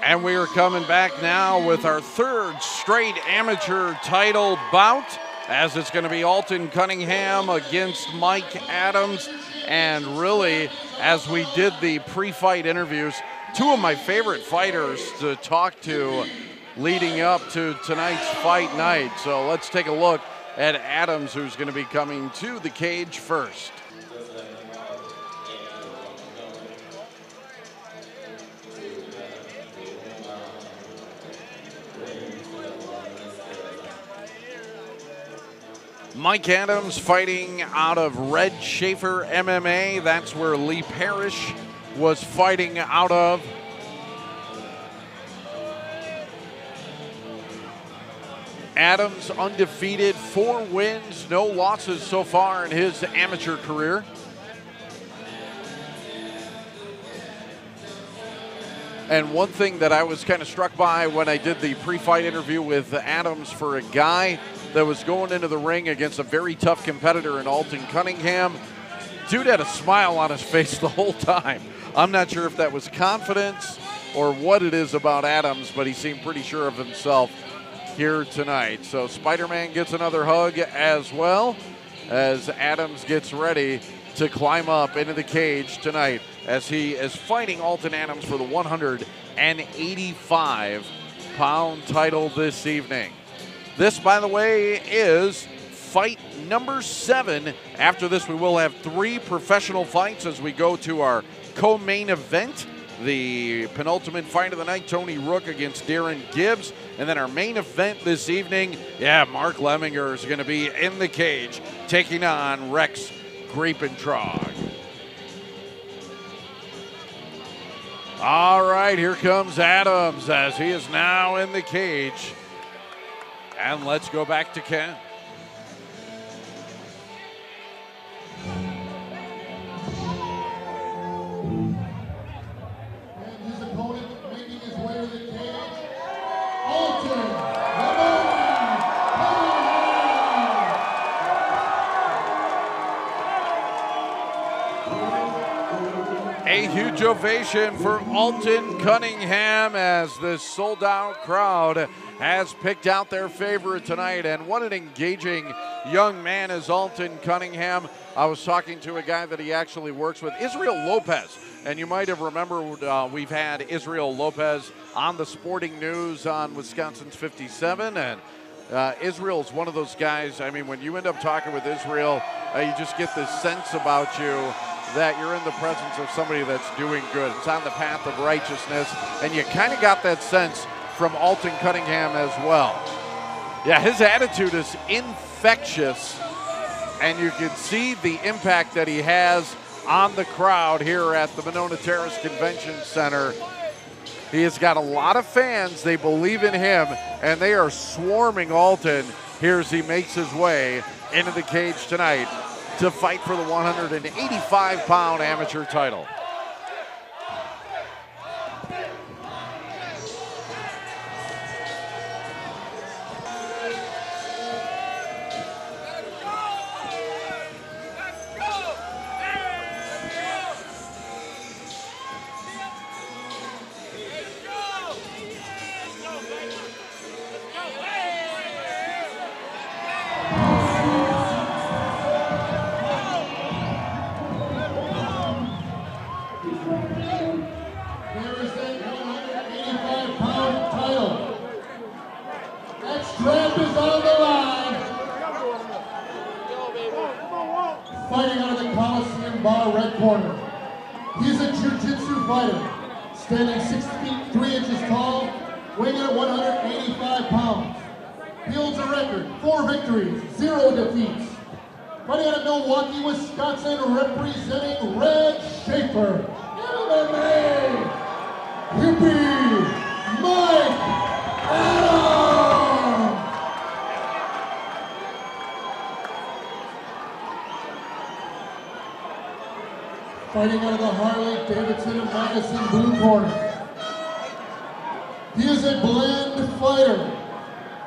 And we are coming back now with our third straight amateur title bout, as it's going to be Alton Cunningham against Mike Adams. And really, as we did the pre-fight interviews, two of my favorite fighters to talk to leading up to tonight's fight night. So let's take a look at Adams, who's going to be coming to the cage first. Mike Adams fighting out of Red Schaefer MMA. That's where Lee Parrish was fighting out of. Adams undefeated, 4 wins, no losses so far in his amateur career. And one thing that I was kind of struck by when I did the pre-fight interview with Adams, for a guy that was going into the ring against a very tough competitor in Alton Cunningham, dude had a smile on his face the whole time. I'm not sure if that was confidence or what it is about Adams, but he seemed pretty sure of himself here tonight. So Spider-Man gets another hug as well as Adams gets ready to climb up into the cage tonight as he is fighting Alton Adams for the 185-pound title this evening. This, by the way, is fight number 7. After this, we will have 3 professional fights as we go to our co-main event. The penultimate fight of the night, Tony Rook against Darren Gibbs. And then our main event this evening, Mark Lemminger is going to be in the cage taking on Rex Griepentrog. All right, here comes Adams as he is now in the cage. And let's go back to Ken. A huge ovation for Alton Cunningham as this sold-out crowd has picked out their favorite tonight. And what an engaging young man is Alton Cunningham. I was talking to a guy that he actually works with, Israel Lopez. And you might have remembered we've had Israel Lopez on the Sporting News on Wisconsin's 57. And Israel's one of those guys, I mean, when you end up talking with Israel, you just get this sense about you that you're in the presence of somebody that's doing good. It's on the path of righteousness, and you kind of got that sense from Alton Cunningham as well. Yeah, his attitude is infectious, and you can see the impact that he has on the crowd here at the Monona Terrace Convention Center. He has got a lot of fans. They believe in him, and they are swarming Alton here as he makes his way into the cage tonight to fight for the 185-pound amateur title. Fighting out of the Coliseum bar, red corner. He's a jiu-jitsu fighter, standing 6 feet 3 inches tall, weighing at 185 pounds. He holds a record, 4 victories, 0 defeats. Fighting out of Milwaukee, Wisconsin, representing Red Schaefer, MMA, Hippie, Mike Adams. Fighting out of the Harley-Davidson and Madison blue corner. He is a blend fighter,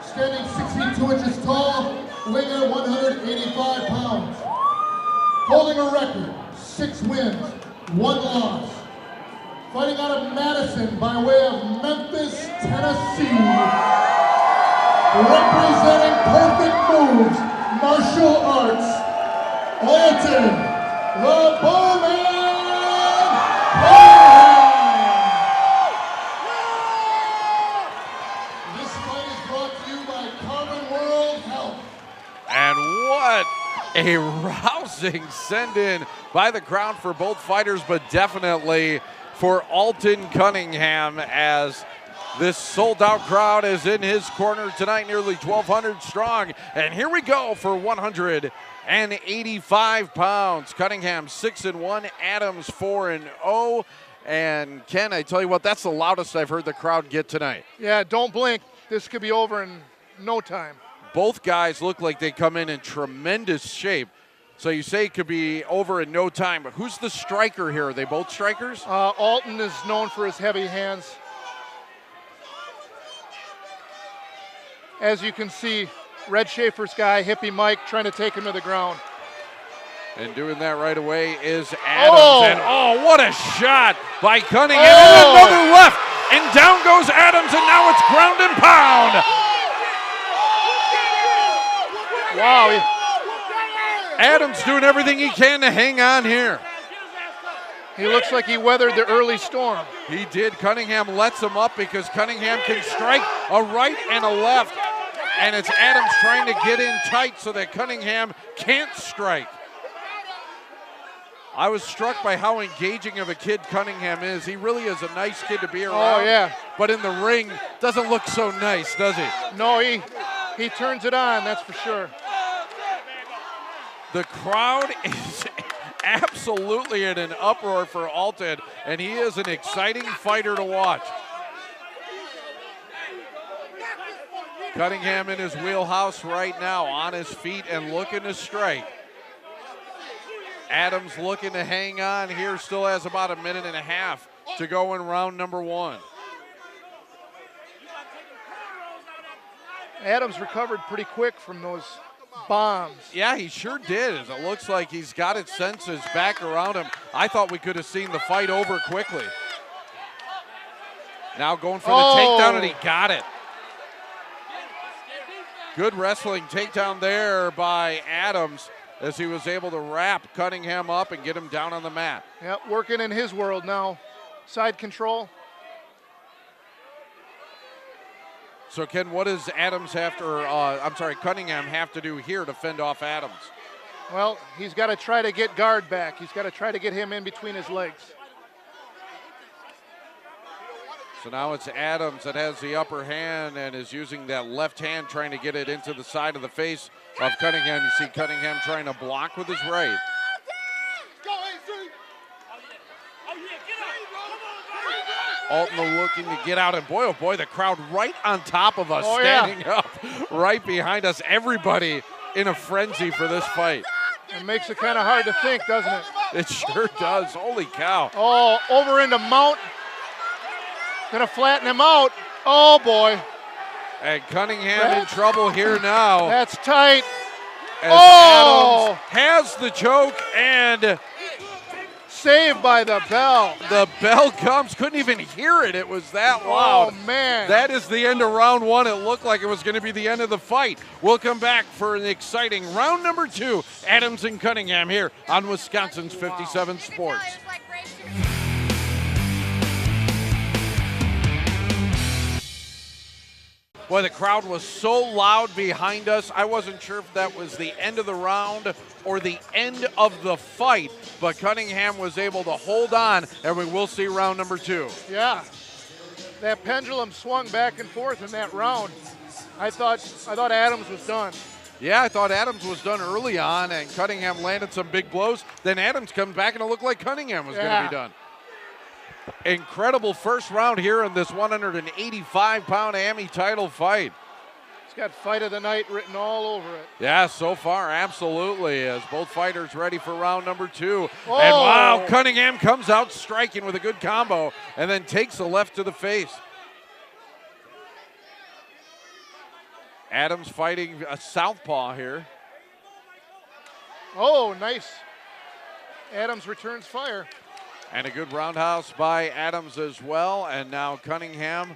standing 6 feet 2 inches tall, weighing at 185 pounds. Holding a record, 6 wins, 1 loss. Fighting out of Madison by way of Memphis, Tennessee, representing Perfect Moves Martial Arts, Alton, the Bowman Cunningham. This fight is brought to you by Common World Health. And what a rousing send-in by the crowd for both fighters, but definitely for Alton Cunningham, as this sold-out crowd is in his corner tonight, nearly 1,200 strong. And here we go for 185 pounds. Cunningham 6-1, Adams 4-0. And Ken, I tell you what, that's the loudest I've heard the crowd get tonight. Yeah, don't blink. This could be over in no time. Both guys look like they come in tremendous shape. So you say it could be over in no time, but who's the striker here? Are they both strikers? Alton is known for his heavy hands. As you can see, Red Schaefer's guy, Hippie Mike, trying to take him to the ground. And doing that right away is Adams. Oh! And what a shot by Cunningham. Oh! And another left. And down goes Adams, and now it's ground and pound. Wow. Adams doing everything he can to hang on here. He looks like he weathered the early storm. He did. Cunningham lets him up because Cunningham can strike a right and a left. And it's Adams trying to get in tight so that Cunningham can't strike. I was struck by how engaging of a kid Cunningham is. He really is a nice kid to be around. Oh, yeah. But in the ring, doesn't look so nice, does he? No, he turns it on, that's for sure. The crowd is absolutely in an uproar for Alton, and he is an exciting fighter to watch. Cunningham in his wheelhouse right now, on his feet and looking to strike. Adams looking to hang on here, still has about a minute and a half to go in round number one. Adams recovered pretty quick from those bombs. Yeah, he sure did. It looks like he's got his senses back around him. I thought we could have seen the fight over quickly. Now going for the takedown, and he got it. Good wrestling takedown there by Adams, as he was able to wrap Cunningham up and get him down on the mat. Yep, working in his world now. Side control. So Ken, what does Cunningham have to do here to fend off Adams? Well, he's got to try to get guard back. He's got to try to get him in between his legs. So now it's Adams that has the upper hand and is using that left hand, trying to get it into the side of the face of Cunningham. You see Cunningham trying to block with his right. Alton looking to get out, and boy, oh boy, the crowd right on top of us, standing up right behind us. Everybody in a frenzy for this fight. It makes it kind of hard to think, doesn't it? It sure does. Holy cow. Oh, over into Mount. Gonna flatten him out. Oh, boy. And Cunningham in trouble here now. That's tight. As Adams has the choke, and saved by the bell. The bell comes. Couldn't even hear it. It was that loud. Oh, man. That is the end of round one. It looked like it was going to be the end of the fight. We'll come back for an exciting round number two. Adams and Cunningham here on Wisconsin's 57 Sports. Boy, the crowd was so loud behind us. I wasn't sure if that was the end of the round or the end of the fight, but Cunningham was able to hold on, and we will see round number two. Yeah, that pendulum swung back and forth in that round. I thought Adams was done. Yeah, I thought Adams was done early on, and Cunningham landed some big blows. Then Adams comes back, and it looked like Cunningham was going to be done. Incredible first round here in this 185-pound AMI title fight. It's got fight of the night written all over it. Yeah, so far, absolutely, as both fighters ready for round number two. Oh. And wow, Cunningham comes out striking with a good combo and then takes a left to the face. Adams fighting a southpaw here. Oh, nice. Adams returns fire. And a good roundhouse by Adams as well. And now Cunningham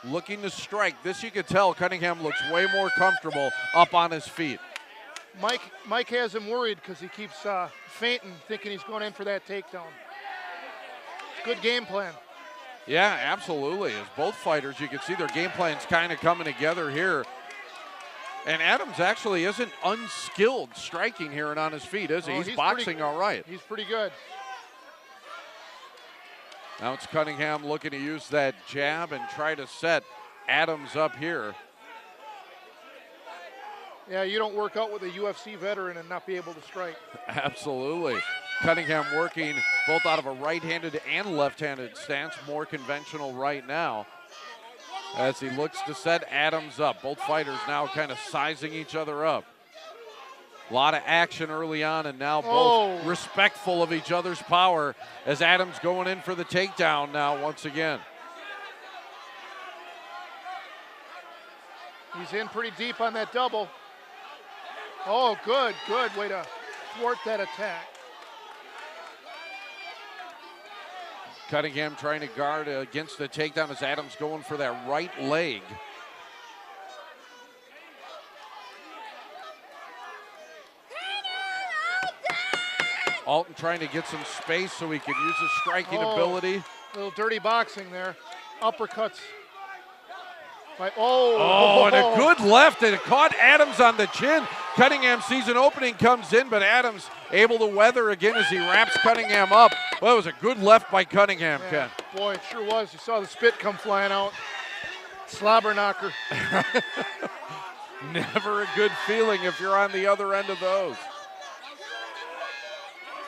looking to strike. This you could tell Cunningham looks way more comfortable up on his feet. Mike has him worried because he keeps feinting, thinking he's going in for that takedown. It's good game plan. Yeah, absolutely. As both fighters, you can see their game plans kind of coming together here. And Adams actually isn't unskilled striking here and on his feet, is he? He's boxing all right. He's pretty good. Now it's Cunningham looking to use that jab and try to set Adams up here. Yeah, you don't work out with a UFC veteran and not be able to strike. Absolutely. Cunningham working both out of a right-handed and left-handed stance, more conventional right now, as he looks to set Adams up. Both fighters now kind of sizing each other up. A lot of action early on, and now both respectful of each other's power as Adams going in for the takedown now once again. He's in pretty deep on that double. Oh, good way to thwart that attack. Cunningham trying to guard against the takedown as Adams going for that right leg. Alton trying to get some space so he can use his striking ability. Little dirty boxing there. Uppercuts. And a good left, and it caught Adams on the chin. Cunningham sees an opening, comes in, but Adams able to weather again as he wraps Cunningham up. Well, it was a good left by Cunningham, Ken. Boy, it sure was. You saw the spit come flying out. Slobber knocker. Never a good feeling if you're on the other end of those.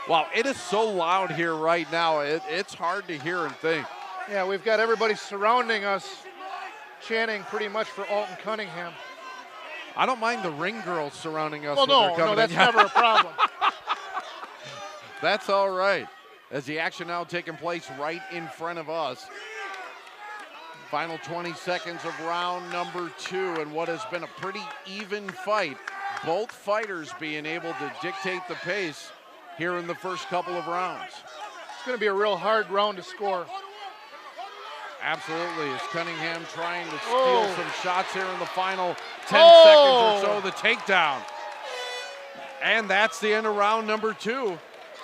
Wow, it is so loud here right now. It's hard to hear and think. Yeah, we've got everybody surrounding us, chanting pretty much for Alton Cunningham. I don't mind the ring girls surrounding us. Well, no, that's never a problem. That's all right. As the action now taking place right in front of us. Final 20 seconds of round number 2, and what has been a pretty even fight. Both fighters being able to dictate the pace here in the first couple of rounds. It's going to be a real hard round to score. Absolutely, as Cunningham trying to steal some shots here in the final 10 seconds or so, the takedown. And that's the end of round number 2.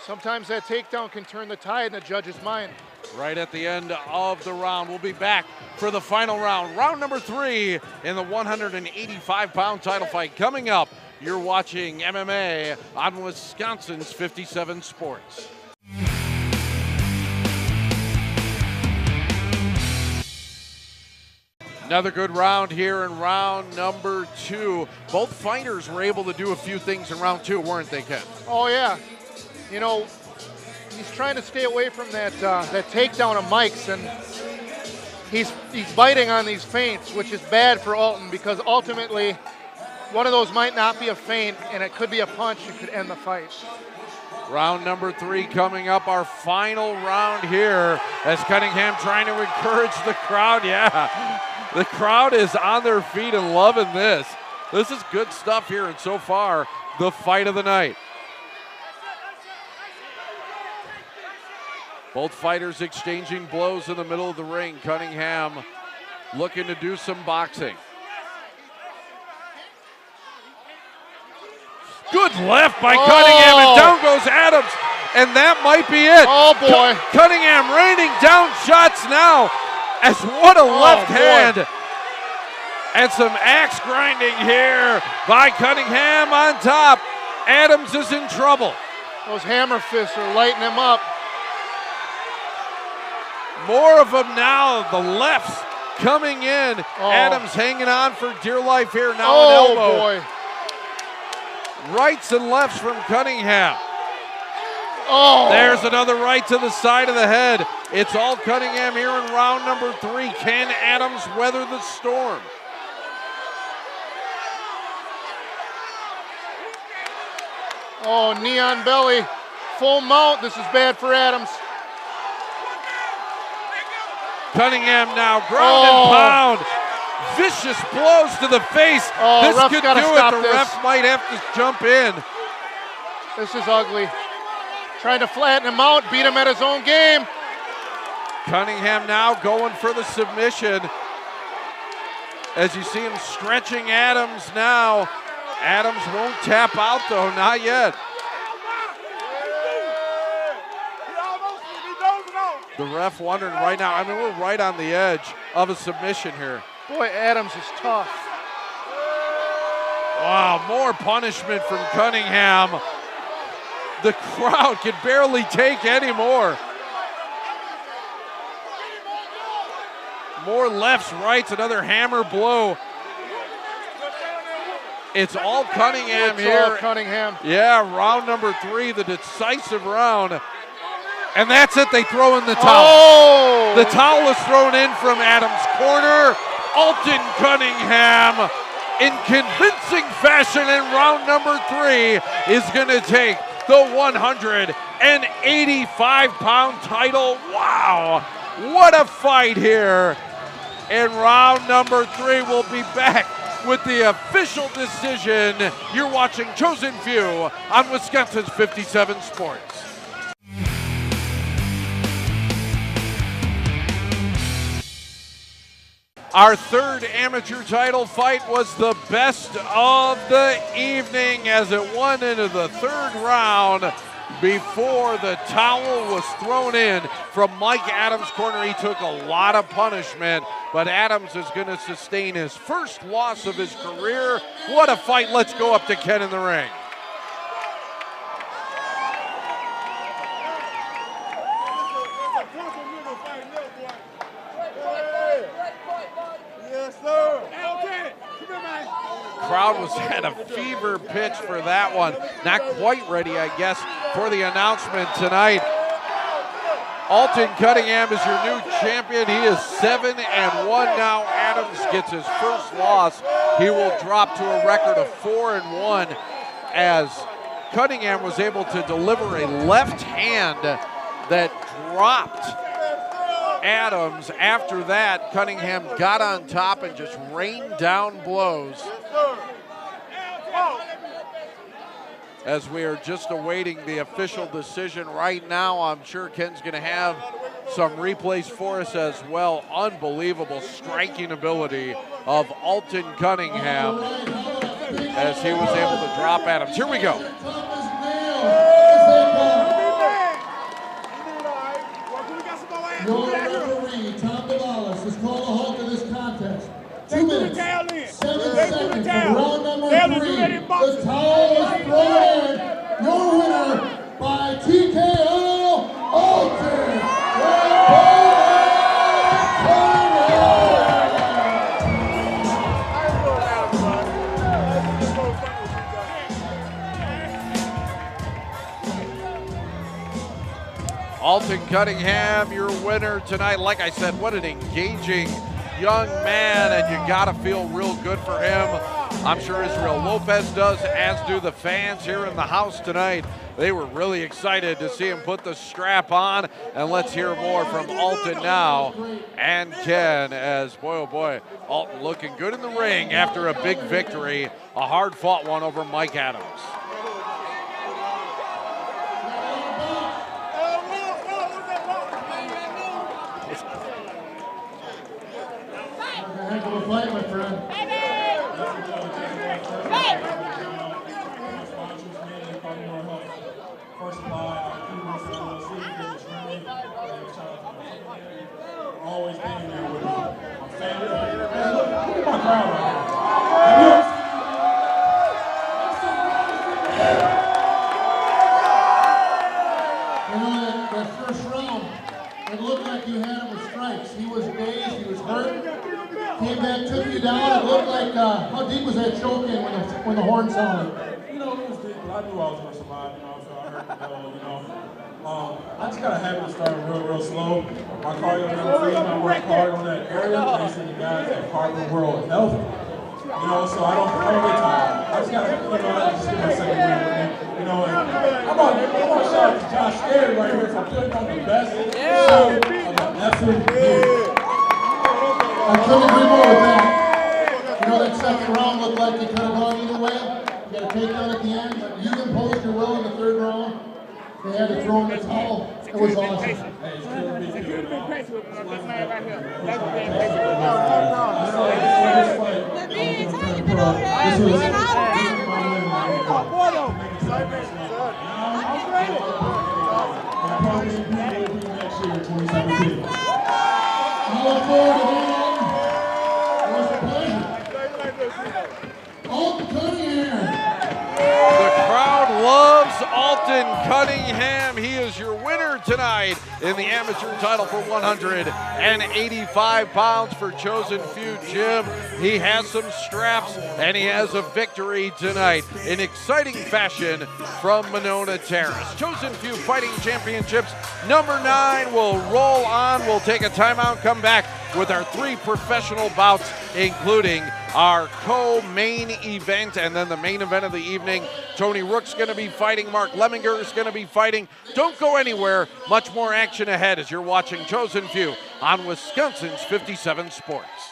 Sometimes that takedown can turn the tide in the judge's mind. Right at the end of the round. We'll be back for the final round. Round number 3 in the 185-pound title fight coming up. You're watching MMA on Wisconsin's 57 Sports. Another good round here in round number 2. Both fighters were able to do a few things in round 2, weren't they, Ken? Oh, yeah. You know, he's trying to stay away from that takedown of Mike's, and he's biting on these feints, which is bad for Alton because ultimately one of those might not be a feint, and it could be a punch that could end the fight. Round number 3 coming up, our final round here as Cunningham trying to encourage the crowd. Yeah, the crowd is on their feet and loving this. This is good stuff here, and so far, the fight of the night. Both fighters exchanging blows in the middle of the ring. Cunningham looking to do some boxing. Good left by Cunningham, and down goes Adams, and that might be it. Oh, boy. Cunningham raining down shots now, as what a left hand. And some axe grinding here by Cunningham on top. Adams is in trouble. Those hammer fists are lighting him up. More of them now, the lefts coming in. Adams hanging on for dear life here, now an elbow. Boy. Rights and lefts from Cunningham. There's another right to the side of the head. It's all Cunningham here in round number 3. Can Adams weather the storm? Oh, knee on belly. Full mount. This is bad for Adams. Cunningham now, ground and pound. Vicious blows to the face. This could do it. The ref might have to jump in. This is ugly. Trying to flatten him out, beat him at his own game. Cunningham now going for the submission. as you see him stretching Adams now. Adams won't tap out though, not yet. The ref wondering right now, I mean, we're right on the edge of a submission here. Boy, Adams is tough. Wow, more punishment from Cunningham. The crowd can barely take any more. More lefts, rights, another hammer blow. It's all Cunningham here. All Cunningham. Yeah, round number 3, the decisive round. And that's it, they throw in the towel. Oh! The towel is thrown in from Adams' corner. Alton Cunningham, in convincing fashion in round number 3, is gonna take the 185-pound title. Wow, what a fight here. In round number 3, we'll be back with the official decision. You're watching Chosen Few on Wisconsin's 57 Sports. Our third amateur title fight was the best of the evening as it went into the third round before the towel was thrown in from Mike Adams' corner. He took a lot of punishment, but Adams is going to sustain his first loss of his career. What a fight. Let's go up to Ken in the ring. Crowd was at a fever pitch for that one. Not quite ready, I guess, for the announcement tonight. Alton Cunningham is your new champion. He is 7-1 now. Adams gets his first loss. He will drop to a record of 4-1 as Cunningham was able to deliver a left hand that dropped Adams. After that, Cunningham got on top and just rained down blows. As we are just awaiting the official decision right now, I'm sure Ken's going to have some replays for us as well. Unbelievable striking ability of Alton Cunningham as he was able to drop Adams. Here we go. Your referee, Tom Davalos, has called a halt to this contest. 2 minutes, 7 seconds of round number 3. The towel is thrown in. Your winner by TKO, Alton Alton Cunningham, your winner tonight. Like I said, what an engaging young man, and you gotta feel real good for him. I'm sure Israel Lopez does, as do the fans here in the house tonight. They were really excited to see him put the strap on, and let's hear more from Alton now and Ken as, boy, oh boy, Alton looking good in the ring after a big victory, a hard-fought one over Mike Adams. Heck of a fight, my friend. First of all, always being there with my family. Look at my crowd right now. You know, that first round, it looked like you had him with strikes. He was dazed, he was hurt. Came back, took you down. It looked like, how deep was that choke in when the horn sounded? You know, it was deep, but I knew I was going to survive, you know, so I heard the bell, you know. I just got a habit of starting real slow. My cardio never frees. I work hard on that area. Facing the guys that part of the world health. You know, so I don't get tired. I just got to, you know, I just get my second win. You know, and I'm going to shout out to Josh Scared right here for putting on the best show of the effing year. I couldn't agree more with that. You know, that second round looked like it could have gone either way. You got a takedown at the end. You imposed your will in the third round. They had to throw in the towel. It was awesome. Hey, it's good to be here. Patient with this man right here. That's been patient. This fight Alton Cunningham. The crowd loves Alton Cunningham. He is your winner tonight in the amateur title for 185 pounds for Chosen Few Gym. He has some straps and he has a victory tonight in exciting fashion from Monona Terrace. Chosen Few Fighting Championships number 9 will roll on. We'll take a timeout, come back with our 3 professional bouts, including our co-main event, and then the main event of the evening. Tony Rook's going to be fighting. Mark Lemminger is going to be fighting. Don't go anywhere. Much more action ahead as you're watching Chosen Few on Wisconsin's 57 Sports.